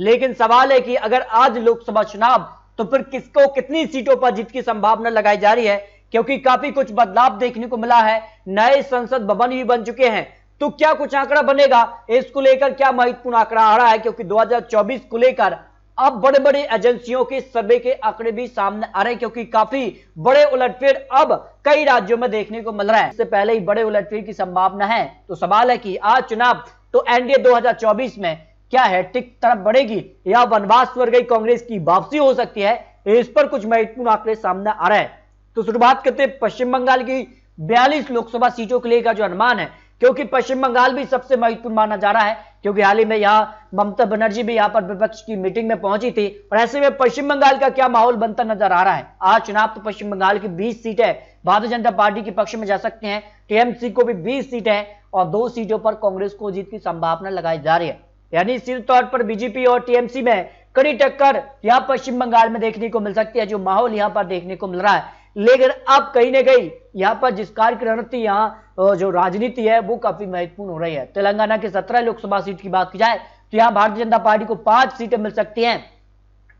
लेकिन सवाल है कि अगर आज लोकसभा चुनाव, तो फिर किसको कितनी सीटों पर जीत की संभावना लगाई जा रही है, क्योंकि काफी कुछ बदलाव देखने को मिला है। नए संसद भवन भी बन चुके हैं, तो क्या कुछ आंकड़ा बनेगा, इसको लेकर क्या महत्वपूर्ण आंकड़ा आ रहा है, क्योंकि 2024 को लेकर अब बड़े बड़े एजेंसियों के सर्वे के आंकड़े भी सामने आ रहे हैं, क्योंकि काफी बड़े उलटफेर अब कई राज्यों में देखने को मिल रहा है। इससे पहले ही बड़े उलटफेर की संभावना है। तो सवाल है कि आज चुनाव तो एनडीए 2024 में क्या हैट्रिक तरफ बढ़ेगी या वनवास पर गई कांग्रेस की वापसी हो सकती है, इस पर कुछ महत्वपूर्ण आंकड़े सामने आ रहे हैं। तो शुरुआत करते हैं पश्चिम बंगाल की 42 लोकसभा सीटों के लिए का जो अनुमान है, क्योंकि पश्चिम बंगाल भी सबसे महत्वपूर्ण माना जा रहा है, क्योंकि हाल ही में यहाँ ममता बनर्जी भी यहाँ पर विपक्ष की मीटिंग में पहुंची थी। और ऐसे में पश्चिम बंगाल का क्या माहौल बनता नजर आ रहा है। आज चुनाव तो पश्चिम बंगाल की 20 सीटें भारतीय जनता पार्टी के पक्ष में जा सकते हैं, टीएमसी को भी 20 सीटें और 2 सीटों पर कांग्रेस को जीत की संभावना लगाई जा रही है। यानी सीधे तौर पर बीजेपी और टीएमसी में कड़ी टक्कर यहाँ पश्चिम बंगाल में देखने को मिल सकती है, जो माहौल यहाँ पर देखने को मिल रहा है। लेकिन अब कहीं ना कहीं यहाँ पर जिस कार्य की रणनीति यहाँ जो राजनीति है वो काफी महत्वपूर्ण हो रही है। तेलंगाना के 17 लोकसभा सीट की बात की जाए तो यहाँ भारतीय जनता पार्टी को 5 सीटें मिल सकती हैं,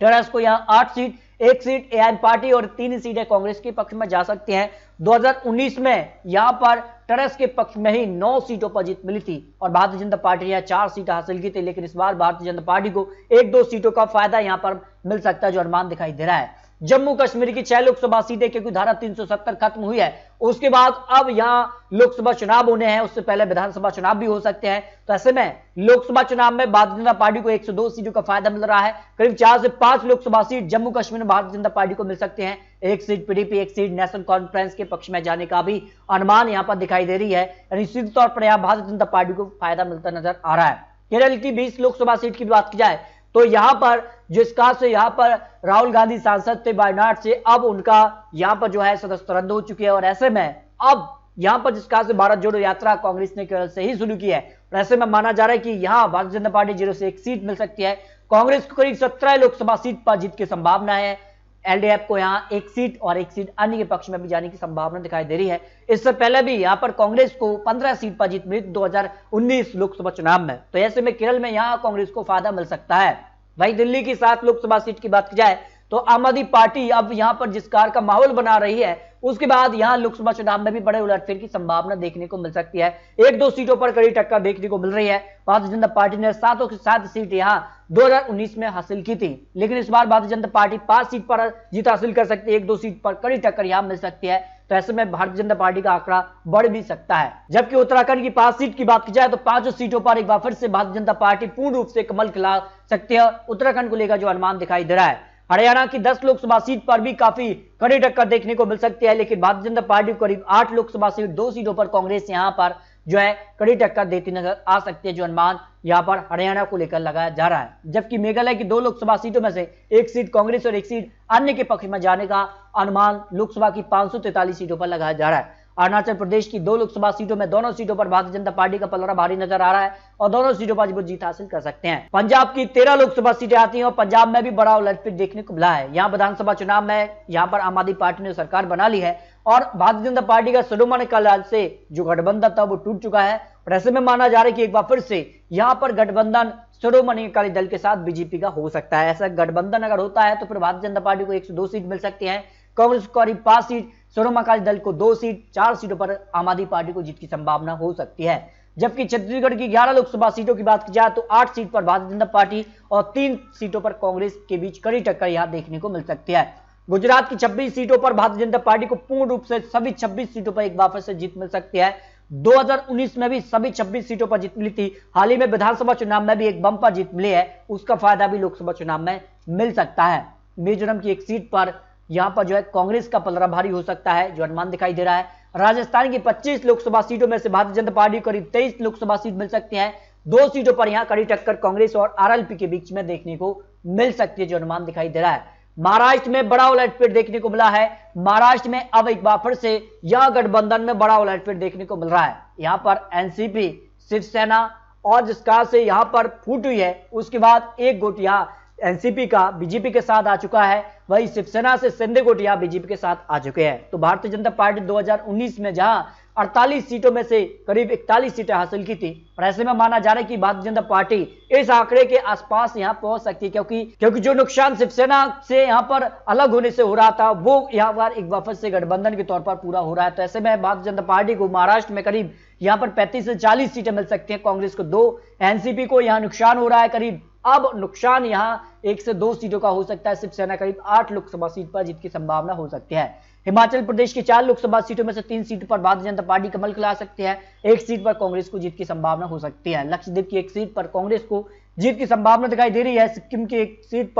टीआरएस को यहाँ 8 सीट, 1 सीट एआईएम पार्टी और 3 सीटें कांग्रेस के पक्ष में जा सकती हैं। 2019 में यहाँ पर टीआरएस के पक्ष में ही 9 सीटों पर जीत मिली थी और भारतीय जनता पार्टी ने 4 सीटें हासिल की थी। लेकिन इस बार भारतीय जनता पार्टी को 1-2 सीटों का फायदा यहाँ पर मिल सकता है, जो अनुमान दिखाई दे रहा है। जम्मू कश्मीर की 6 लोकसभा सीटें, क्योंकि धारा 370 खत्म हुई है, उसके बाद अब यहाँ लोकसभा चुनाव होने हैं, उससे पहले विधानसभा चुनाव भी हो सकते हैं। तो ऐसे में लोकसभा चुनाव में भारतीय जनता पार्टी को 102 सीटों का फायदा मिल रहा है। करीब 4 से 5 लोकसभा सीट जम्मू कश्मीर में भारतीय जनता पार्टी को मिल सकते हैं। 1 seat PDP, 1 seat national conference के पक्ष में जाने का भी अनुमान यहाँ पर दिखाई दे रही है। यानी सीधे तौर पर यहाँ भारतीय जनता पार्टी को फायदा मिलता नजर आ रहा है। केरल की 20 लोकसभा सीट की बात की जाए तो यहां पर जिस काज से यहां पर राहुल गांधी सांसद थे वायनाड से, अब उनका यहां पर जो है सदस्यता रद्द हो चुकी है। और ऐसे में अब यहां पर जिस काज से भारत जोड़ो यात्रा कांग्रेस ने केरल से ही शुरू की है, और ऐसे में माना जा रहा है कि यहां भारतीय जनता पार्टी 0 से 1 सीट मिल सकती है। कांग्रेस को करीब 17 लोकसभा सीट पर जीत की संभावना है। एलडीएफ को यहाँ 1 सीट और 1 सीट अन्य के पक्ष में भी जाने की संभावना दिखाई दे रही है। इससे पहले भी यहाँ पर कांग्रेस को 15 सीट पर जीत मिली 2019 लोकसभा चुनाव में। तो ऐसे में केरल में यहाँ कांग्रेस को फायदा मिल सकता है। वहीं दिल्ली की 7 लोकसभा सीट की बात की जाए तो आम आदमी पार्टी अब यहाँ पर जिस कार का माहौल बना रही है, उसके बाद यहाँ लोकसभा चुनाव में भी बड़े उलटफेर की संभावना देखने को मिल सकती है। 1-2 सीटों पर कड़ी टक्कर देखने को मिल रही है। भारतीय जनता पार्टी ने 7 की 7 सीट यहाँ 2019 में हासिल की थी, लेकिन इस बार भारतीय जनता पार्टी 5 सीट पर जीत हासिल कर सकती है। 1-2 सीट पर कड़ी टक्कर यहाँ मिल सकती है। तो ऐसे में भारतीय जनता पार्टी का आंकड़ा बढ़ भी सकता है। जबकि उत्तराखंड की 5 सीट की बात की जाए तो 5 सीटों पर एक बार फिर से भारतीय जनता पार्टी पूर्ण रूप से कमल खिला सकती है। उत्तराखंड को लेकर जो अनुमान दिखाई दे रहा है। हरियाणा की 10 लोकसभा सीट पर भी काफी कड़ी टक्कर देखने को मिल सकती है, लेकिन भारतीय जनता पार्टी को करीब 8 लोकसभा सीट, 2 सीटों पर कांग्रेस यहां पर जो है कड़ी टक्कर देती नजर आ सकती है, जो अनुमान यहां पर हरियाणा को लेकर लगाया जा रहा है। जबकि मेघालय की 2 लोकसभा सीटों में से 1 सीट कांग्रेस और 1 सीट अन्य के पक्ष में जाने का अनुमान लोकसभा की 543 सीटों पर लगाया जा रहा है। अरुणाचल प्रदेश की 2 लोकसभा सीटों में दोनों सीटों पर भारतीय जनता पार्टी का पलड़ा भारी नजर आ रहा है और दोनों सीटों पर वो जीत हासिल कर सकते हैं। पंजाब की 13 लोकसभा सीटें आती हैं और पंजाब में भी बड़ा उलटफेर देखने को मिला है। यहाँ विधानसभा चुनाव में यहाँ पर आम आदमी पार्टी ने सरकार बना ली है और भारतीय जनता पार्टी का शिरोमणि अकाली दल से जो गठबंधन था वो टूट चुका है। और ऐसे में माना जा रहा है कि एक बार फिर से यहाँ पर गठबंधन शिरोमणि अकाली दल के साथ बीजेपी का हो सकता है। ऐसा गठबंधन अगर होता है तो फिर भारतीय जनता पार्टी को 102 सीट मिल सकती है, कांग्रेस को करीब 5 सीट, शिरोमणि अकाली दल को 2 सीट, 4 सीटों पर आम आदमी पार्टी को जीत की संभावना हो सकती है। जबकि छत्तीसगढ़ की 11 लोकसभा सीटों की बात की जाए तो 8 सीट पर भारतीय जनता पार्टी और 3 सीटों पर कांग्रेस के बीच कड़ी टक्कर यहां देखने को मिल सकती है। गुजरात की 26 सीटों पर भारतीय जनता पार्टी को पूर्ण रूप से सभी 26 सीटों पर एक बार फिर से जीत मिल सकती है। 2019 में भी सभी 26 सीटों पर जीत मिली थी। हाल ही में विधानसभा चुनाव में भी एक बम्पर जीत मिली है, उसका फायदा भी लोकसभा चुनाव में मिल सकता है। मिजोरम की 1 सीट पर यहां पर जो है कांग्रेस का पलड़ा भारी हो सकता है, जो अनुमान दिखाई दे रहा है। राजस्थान की 25 लोकसभा सीटों में से भारतीय जनता पार्टी को करीब 23 लोकसभा सीट मिल सकती है। 2 सीटों पर यहां कड़ी टक्कर कांग्रेस और आरएलपी के बीच में देखने को मिल सकती है, जो अनुमान दिखाई दे रहा है। महाराष्ट्र में बड़ा उलटफेर देखने को मिला है। महाराष्ट्र में अब एक बार फिर से यह गठबंधन में बड़ा उलटफेर देखने को मिल रहा है। यहां पर एनसीपी, शिवसेना और जिसका से यहां पर फूट हुई है, उसके बाद एक गुट यहां एनसीपी का बीजेपी के साथ आ चुका है, वही शिवसेना से शिंदे गुट यहां बीजेपी के साथ आ चुके हैं। तो भारतीय जनता पार्टी 2019 में जहां 48 सीटों में से करीब 41 सीटें हासिल की थी। और ऐसे में माना जा रहा है कि भारतीय जनता पार्टी इस आंकड़े के आसपास यहां पहुंच सकती है, क्योंकि जो नुकसान शिवसेना से यहां पर अलग होने से हो रहा था वो यहां पर एक वापस से गठबंधन के तौर पर पूरा हो रहा है। तो ऐसे में भारतीय जनता पार्टी को महाराष्ट्र में करीब यहां पर 35 से 40 सीटें मिल सकती हैं, कांग्रेस को 2, एनसीपी को यहां नुकसान हो रहा है करीब, अब नुकसान यहां 1 से 2 सीटों का हो सकता है। शिवसेना करीब 8 लोकसभा सीट पर जीत की संभावना हो सकती है। हिमाचल प्रदेश की 4 लोकसभा सीटों में से 3 सीट पर भारतीय जनता पार्टी कमल खिला सकती है, 1 सीट पर कांग्रेस को जीत की संभावना हो सकती है। लक्षद्वीप की 1 सीट पर कांग्रेस को जीत की संभावना दिखाई दे रही है। सिक्किम की एक सीट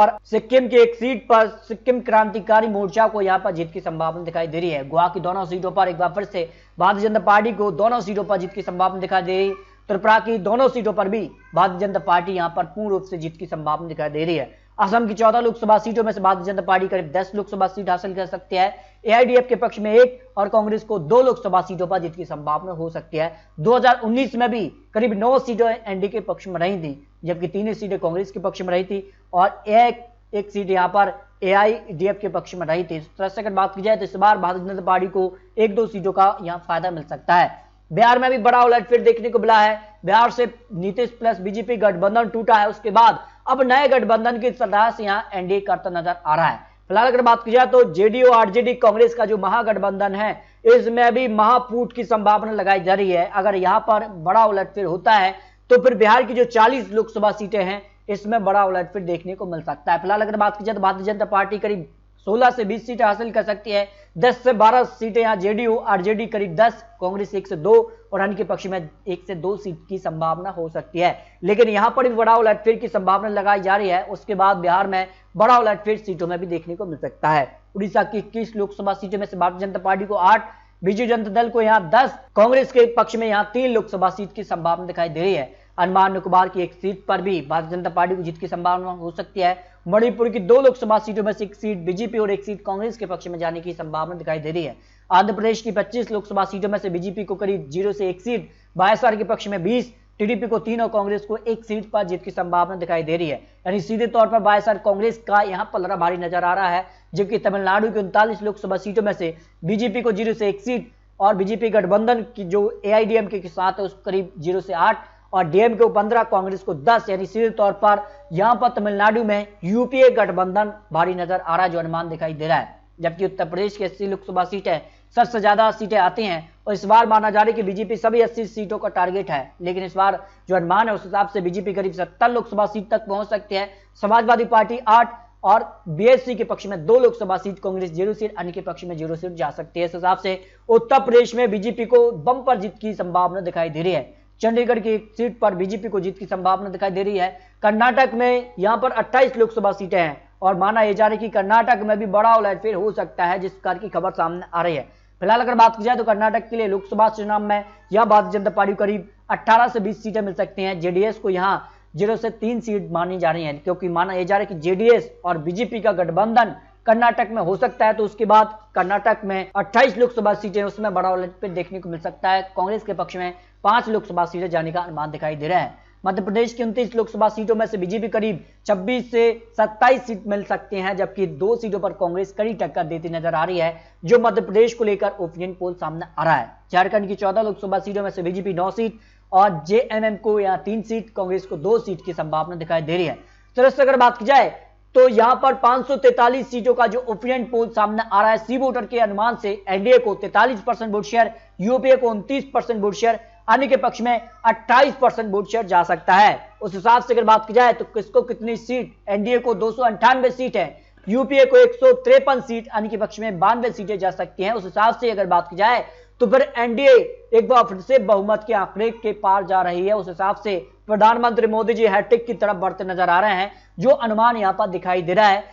पर सिक्किम क्रांतिकारी मोर्चा को यहां पर जीत की संभावना दिखाई दे रही है। गोवा की दोनों सीटों पर एक बार फिर से भारतीय जनता पार्टी को दोनों सीटों पर जीत की संभावना दिखाई दे रही है। त्रिपुरा की दोनों सीटों पर भी भारतीय जनता पार्टी यहां पर पूर्ण रूप से जीत की संभावना दिखाई दे रही है। असम की 14 लोकसभा सीटों में से भारतीय जनता पार्टी करीब 10 लोकसभा सीट हासिल कर सकती है। एआईडीएफ के पक्ष में 1 और कांग्रेस को 2 लोकसभा सीटों पर जीत की संभावना हो सकती है। 2019 में भी करीब 9 सीटें एनडीए के पक्ष में रही थी, जबकि 3 सीटें कांग्रेस के पक्ष में रही थी और एक सीट यहां पर एआईडीएफ के पक्ष में रही थी। इस तरह से अगर बात की जाए तो इस बार भारतीय जनता पार्टी को 1-2 सीटों का यहां फायदा मिल सकता है। बिहार में भी बड़ा उलटफेर देखने को मिला है। बिहार से नीतीश प्लस बीजेपी गठबंधन टूटा है, उसके बाद अब नए गठबंधन की सलाह से यहां एनडीए करता नजर आ रहा है। फिलहाल अगर बात की जाए तो जेडीयू आरजेडी कांग्रेस का जो महागठबंधन है, इसमें भी महाफूट की संभावना लगाई जा रही है। अगर यहां पर बड़ा उलटफेर होता है तो फिर बिहार की जो 40 लोकसभा सीटें हैं इसमें बड़ा उलटफेर देखने को मिल सकता है। फिलहाल अगर बात की जाए तो भारतीय जनता पार्टी करीब 16 से 20 सीटें हासिल कर सकती है। 10 से 12 सीटें यहाँ जेडीयू आरजेडी करीब 10, कांग्रेस 1 से 2 और अन्य के पक्ष में 1 से 2 सीट की संभावना हो सकती है। लेकिन यहां पर भी बड़ा उलटफेर की संभावना लगाई जा रही है। उसके बाद बिहार में बड़ा उलटफेर सीटों में भी देखने को मिल सकता है। उड़ीसा की 21 लोकसभा सीटों में से भारतीय जनता पार्टी को 8, बीजू जनता दल को यहाँ 10, कांग्रेस के पक्ष में यहाँ 3 लोकसभा सीट की संभावना दिखाई दे रही है। अंडमान निकोबार की 1 सीट पर भी भारतीय जनता पार्टी को जीत की संभावना हो सकती है। मणिपुर की 2 लोकसभा सीटों में से 1 सीट बीजेपी और 1 सीट कांग्रेस के पक्ष में जाने की संभावना दिखाई दे रही है। आंध्र प्रदेश की 25 लोकसभा सीटों में से बीजेपी को करीब 0 से 1 सीट, वाईएसआर के पक्ष में 20, टीडीपी को 3 और कांग्रेस को 1 सीट पर जीत की संभावना दिखाई दे रही है। यानी सीधे तौर पर वाईएसआर कांग्रेस का यहां पलड़ा भारी नजर आ रहा है। जबकि तमिलनाडु की 39 लोकसभा सीटों में से बीजेपी को 0 से 1 सीट और बीजेपी गठबंधन की जो एआईडीएमके के साथ है उसको करीब 0 से 8 और डीएमके को 15, कांग्रेस को 10, यानी सीधे तौर पर यहां पर तमिलनाडु में यूपीए गठबंधन भारी नजर आ रहा है, जो अनुमान दिखाई दे रहा है। जबकि उत्तर प्रदेश की 80 लोकसभा सीटें, सबसे ज्यादा सीटें आती हैं और इस बार माना जा रहा है कि बीजेपी सभी 80 सीटों का टारगेट है। लेकिन इस बार जो अनुमान है उस हिसाब से बीजेपी करीब 70 लोकसभा सीट तक पहुंच सकती है। समाजवादी पार्टी 8 और बीएसपी के पक्ष में 2 लोकसभा सीट, कांग्रेस 0 सीट, अन्य के पक्ष में 0 सीट जा सकती है। इस हिसाब से उत्तर प्रदेश में बीजेपी को बम्पर जीत की संभावना दिखाई दे रही है। चंडीगढ़ की 1 सीट पर बीजेपी को जीत की संभावना दिखाई दे रही है। कर्नाटक में यहां पर 28 लोकसभा सीटें हैं और माना यह जा रहा है कि कर्नाटक में भी बड़ा उलटफेर हो सकता है, जिस प्रकार की खबर सामने आ रही है। फिलहाल अगर बात की जाए तो कर्नाटक के लिए लोकसभा चुनाव में यहां भारतीय जनता पार्टी को करीब 18 से 20 सीटें मिल सकती हैं। जेडीएस को यहां 0 से 3 सीट मानी जा रही है, क्योंकि माना यह जा रहा है कि जेडीएस और बीजेपी का गठबंधन कर्नाटक में हो सकता है। तो उसके बाद कर्नाटक में 28 लोकसभा सीटें, उसमें बड़ा उलटफेर देखने को मिल सकता है। कांग्रेस के पक्ष में 5 लोकसभा सीटें जाने का अनुमान दिखाई दे रहा है। मध्य प्रदेश की 29 लोकसभा सीटों में से बीजेपी करीब 26 से 27 सीट मिल सकते हैं, जबकि 2 सीटों पर कांग्रेस कड़ी टक्कर देती नजर आ रही है, जो मध्य प्रदेश को लेकर ओपिनियन पोल सामने आ रहा है। झारखंड की 14 लोकसभा सीटों में से बीजेपी 9 सीट और जेएमएम को यहां 3 सीट, कांग्रेस को 2 सीट की संभावना दिखाई दे रही है। तरह से अगर बात की जाए तो यहां पर 543 सीटों का जो ओपिनियन पोल सामने आ रहा है, सी वोटर के अनुमान से एनडीए को 43% वोट शेयर, यूपीए को 29% वोट शेयर, अन्य के पक्ष में 28% वोट शेयर जा सकता है। उस हिसाब से अगर बात की जाए तो किसको कितनी सीट, एनडीए को 298 सीट है, यूपीए को 153 सीट, अन्य के पक्ष में 92 सीटें जा सकती हैं। उस हिसाब से अगर बात की जाए तो फिर एनडीए एक बार फिर से बहुमत के आंकड़े के पार जा रही है। उस हिसाब से प्रधानमंत्री मोदी जी हैट्रिक की तरफ बढ़ते नजर आ रहे हैं, जो अनुमान यहां पर दिखाई दे रहा है।